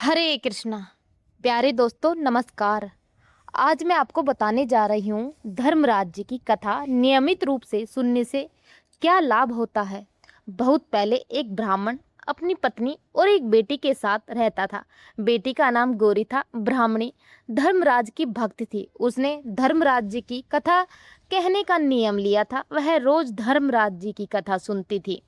हरे कृष्णा। प्यारे दोस्तों नमस्कार। आज मैं आपको बताने जा रही हूँ धर्मराज की कथा नियमित रूप से सुनने से क्या लाभ होता है। बहुत पहले एक ब्राह्मण अपनी पत्नी और एक बेटी के साथ रहता था। बेटी का नाम गौरी था। ब्राह्मणी धर्मराज की भक्त थी। उसने धर्मराज जी की कथा कहने का नियम लिया था। वह रोज धर्मराज जी की कथा सुनती थी।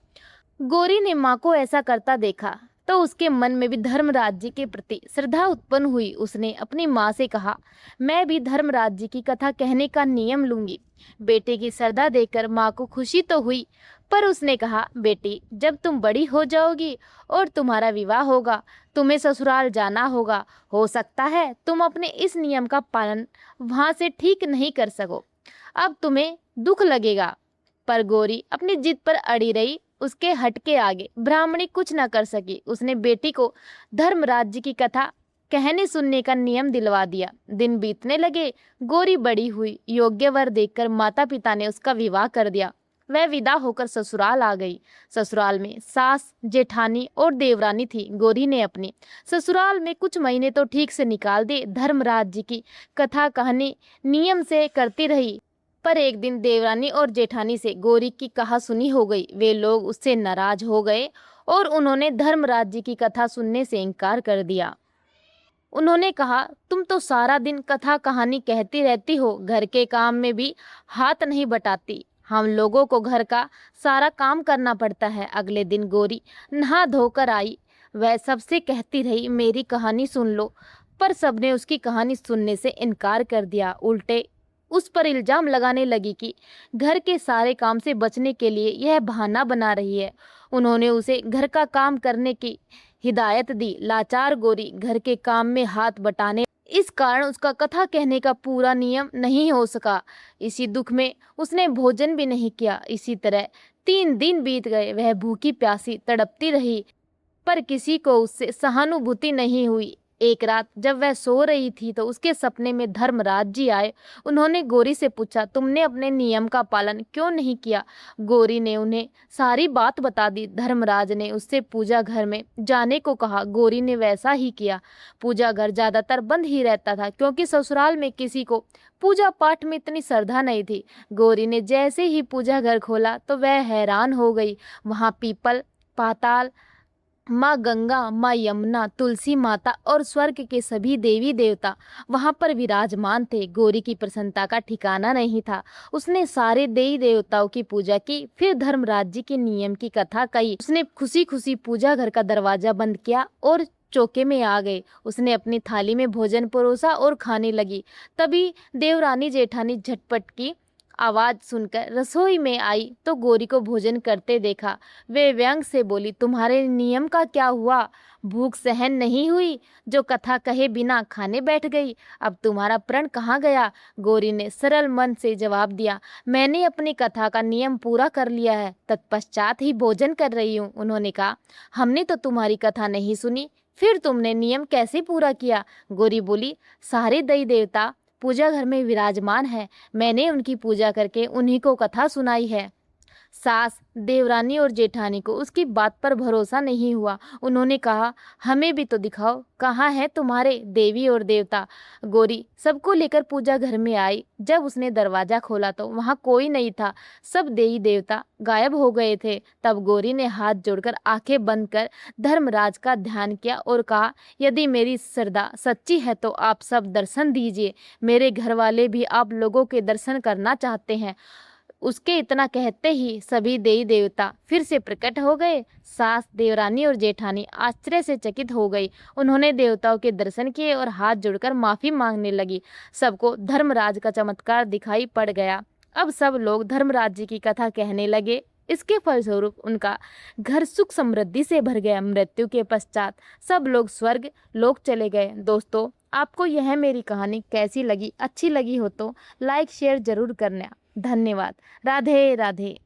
गौरी ने माँ को ऐसा करता देखा तो उसके मन में भी धर्मराज जी के प्रति श्रद्धा उत्पन्न हुई। उसने अपनी माँ से कहा, मैं भी धर्मराज जी की कथा कहने का नियम लूंगी। बेटे की श्रद्धा देखकर माँ को खुशी तो हुई, पर उसने कहा, बेटी जब तुम बड़ी हो जाओगी और तुम्हारा विवाह होगा, तुम्हें ससुराल जाना होगा। हो सकता है तुम अपने इस नियम का पालन वहां से ठीक नहीं कर सको। अब तुम्हें दुख लगेगा। पर गौरी अपनी जिद पर अड़ी रही। उसके हटके आगे ब्राह्मणी कुछ न कर सकी। उसने बेटी को धर्मराज जी की कथा कहने सुनने का नियम दिलवा दिया। दिन बीतने लगे। गौरी बड़ी हुई। योग्य वर देखकर माता पिता ने उसका विवाह कर दिया। वह विदा होकर ससुराल आ गई। ससुराल में सास, जेठानी और देवरानी थी। गौरी ने अपने ससुराल में कुछ महीने तो ठीक से निकाल दिए। धर्मराज जी की कथा कहानी नियम से करती रही। पर एक दिन देवरानी और जेठानी से गौरी की कहा सुनी हो गई। वे लोग उससे नाराज हो गए और उन्होंने धर्मराज जी की कथा सुनने से इनकार कर दिया। उन्होंने कहा, तुम तो सारा दिन कथा कहानी कहती रहती हो, घर के काम में भी हाथ नहीं बटाती। हम लोगों को घर का सारा काम करना पड़ता है। अगले दिन गौरी नहा धोकर आई। वह सबसे कहती रही, मेरी कहानी सुन लो। पर सबने उसकी कहानी सुनने से इनकार कर दिया। उल्टे उस पर इल्जाम लगाने लगी कि घर के सारे काम से बचने के लिए यह बहाना बना रही है। उन्होंने उसे घर का काम करने की हिदायत दी। लाचार गौरी घर के काम में हाथ बटाने इस कारण उसका कथा कहने का पूरा नियम नहीं हो सका। इसी दुख में उसने भोजन भी नहीं किया। इसी तरह 3 दिन बीत गए। वह भूखी प्यासी तड़पती रही, पर किसी को उससे सहानुभूति नहीं हुई। एक रात जब वह सो रही थी तो उसके सपने में धर्मराज जी आए। उन्होंने गौरी से पूछा, तुमने अपने नियम का पालन क्यों नहीं किया? गौरी ने उन्हें सारी बात बता दी। धर्मराज ने उससे पूजा घर में जाने को कहा। गौरी ने वैसा ही किया। पूजा घर ज्यादातर बंद ही रहता था, क्योंकि ससुराल में किसी को पूजा पाठ में इतनी श्रद्धा नहीं थी। गौरी ने जैसे ही पूजा घर खोला तो वह हैरान हो गई। वहां पीपल, पाताल, माँ गंगा, माँ यमुना, तुलसी माता और स्वर्ग के सभी देवी देवता वहां पर विराजमान थे। गौरी की प्रसन्नता का ठिकाना नहीं था। उसने सारे देवी देवताओं की पूजा की, फिर धर्मराज जी के नियम की कथा कही। उसने खुशी खुशी पूजा घर का दरवाजा बंद किया और चौके में आ गए। उसने अपनी थाली में भोजन परोसा और खाने लगी। तभी देवरानी जेठानी झटपट की आवाज सुनकर रसोई में आई तो गौरी को भोजन करते देखा। वे व्यंग से बोली, तुम्हारे नियम का क्या हुआ? भूख सहन नहीं हुई जो कथा कहे बिना खाने बैठ गई? अब तुम्हारा प्रण कहाँ गया? गौरी ने सरल मन से जवाब दिया, मैंने अपनी कथा का नियम पूरा कर लिया है, तत्पश्चात ही भोजन कर रही हूँ। उन्होंने कहा, हमने तो तुम्हारी कथा नहीं सुनी, फिर तुमने नियम कैसे पूरा किया? गौरी बोली, सारे देवी देवता पूजा घर में विराजमान है। मैंने उनकी पूजा करके उन्हीं को कथा सुनाई है। सास, देवरानी और जेठानी को उसकी बात पर भरोसा नहीं हुआ। उन्होंने कहा, हमें भी तो दिखाओ, कहाँ है तुम्हारे देवी और देवता? गौरी सबको लेकर पूजा घर में आई। जब उसने दरवाजा खोला तो वहाँ कोई नहीं था। सब देवी देवता गायब हो गए थे। तब गौरी ने हाथ जोड़कर आंखें बंद कर धर्मराज का ध्यान किया और कहा, यदि मेरी श्रद्धा सच्ची है तो आप सब दर्शन दीजिए। मेरे घर वाले भी आप लोगों के दर्शन करना चाहते हैं। उसके इतना कहते ही सभी देवी देवता फिर से प्रकट हो गए। सास, देवरानी और जेठानी आश्चर्य से चकित हो गई। उन्होंने देवताओं के दर्शन किए और हाथ जोड़कर माफी मांगने लगी। सबको धर्मराज का चमत्कार दिखाई पड़ गया। अब सब लोग धर्मराज जी की कथा कहने लगे। इसके फलस्वरूप उनका घर सुख समृद्धि से भर गया। मृत्यु के पश्चात सब लोग स्वर्ग लोक चले गए। दोस्तों, आपको यह मेरी कहानी कैसी लगी? अच्छी लगी हो तो लाइक शेयर जरूर करना। धन्यवाद। राधे राधे।